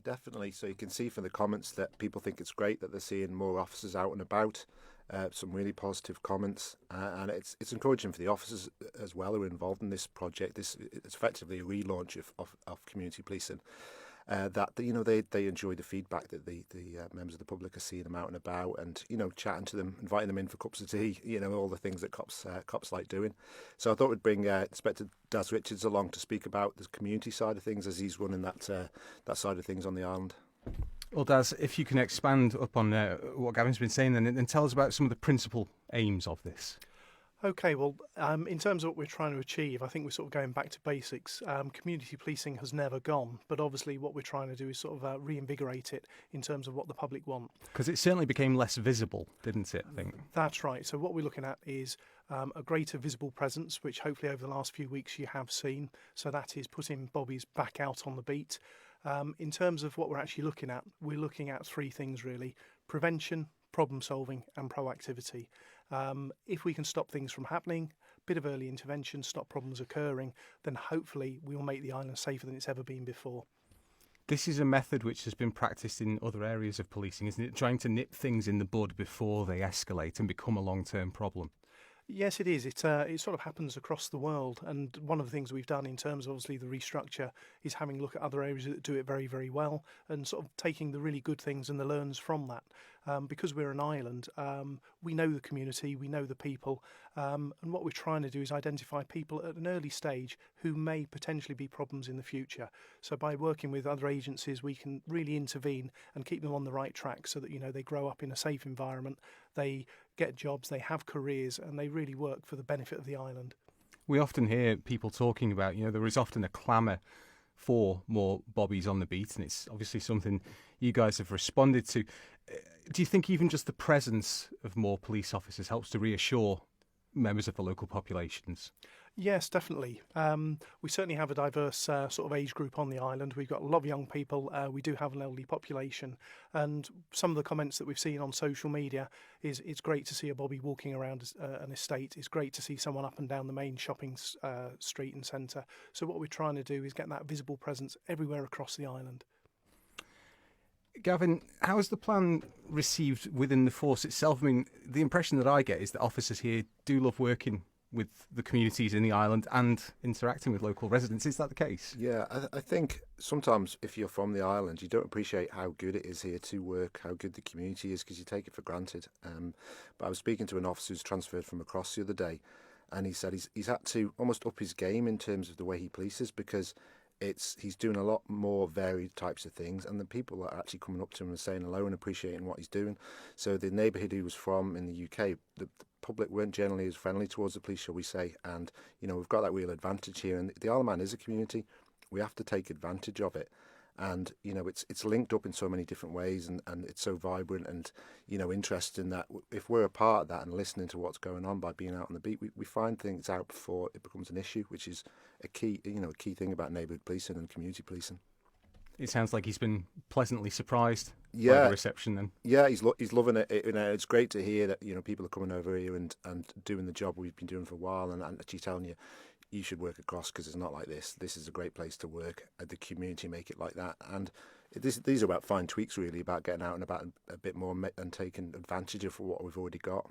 definitely. So you can see from the comments that people think it's great that they're seeing more officers out and about. Some really positive comments, and it's encouraging for the officers as well who are involved in this project. It's effectively a relaunch of community policing. That they enjoy the feedback that the members of the public are seeing them out and about, and chatting to them, inviting them in for cups of tea, all the things that cops like doing. So I thought we'd bring Inspector Daz Richards along to speak about the community side of things as he's running that side of things on the island. Well, Daz, if you can expand upon what Gavin's been saying then, and tell us about some of the principal aims of this. Okay, well, in terms of what we're trying to achieve, I think we're sort of going back to basics. Community policing has never gone, but obviously what we're trying to do is sort of reinvigorate it in terms of what the public want. Because it certainly became less visible, didn't it, I think? That's right. So what we're looking at is a greater visible presence, which hopefully over the last few weeks you have seen. So that is putting bobbies back out on the beat. In terms of what we're actually looking at, we're looking at three things really: prevention, problem solving and proactivity. If we can stop things from happening, bit of early intervention, stop problems occurring, then hopefully we'll make the island safer than it's ever been before. This is a method which has been practiced in other areas of policing, isn't it? Trying to nip things in the bud before they escalate and become a long-term problem. Yes, it is. It sort of happens across the world, and one of the things we've done in terms of obviously the restructure is having a look at other areas that do it very, very well, and sort of taking the really good things and the learns from that. Because we're an island, we know the community, we know the people, and what we're trying to do is identify people at an early stage who may potentially be problems in the future. So by working with other agencies, we can really intervene and keep them on the right track so that they grow up in a safe environment, they get jobs, they have careers, and they really work for the benefit of the island. We often hear people talking about, there is often a clamour for more bobbies on the beat, and it's obviously something you guys have responded to. Do you think even just the presence of more police officers helps to reassure members of the local populations? Yes, definitely. We certainly have a diverse sort of age group on the island. We've got a lot of young people. We do have an elderly population. And some of the comments that we've seen on social media is it's great to see a bobby walking around an estate. It's great to see someone up and down the main shopping street and centre. So what we're trying to do is get that visible presence everywhere across the island. Gavin, how is the plan received within the force itself? I mean, the impression that I get is that officers here do love working with the communities in the island and interacting with local residents. Is that the case? Yeah, I think sometimes if you're from the island, you don't appreciate how good it is here to work, how good the community is, because you take it for granted. But I was speaking to an officer who's transferred from across the other day, and he said he's had to almost up his game in terms of the way he polices, because he's doing a lot more varied types of things, and the people are actually coming up to him and saying hello and appreciating what he's doing. So the neighbourhood he was from in the UK, the public weren't generally as friendly towards the police, shall we say, and we've got that real advantage here, and the Isle of Man is a community. We have to take advantage of it, and it's linked up in so many different ways, and it's so vibrant and interesting that if we're a part of that and listening to what's going on by being out on the beat, we find things out before it becomes an issue, which is a key thing about neighbourhood policing and community policing. It sounds like he's been pleasantly surprised by the reception then. Yeah, he's loving it. It's great to hear that people are coming over here and doing the job we've been doing for a while, and actually telling you should work across because it's not like this. This is a great place to work. The community make it like that, and these are about fine tweaks really, about getting out and about a bit more and taking advantage of what we've already got.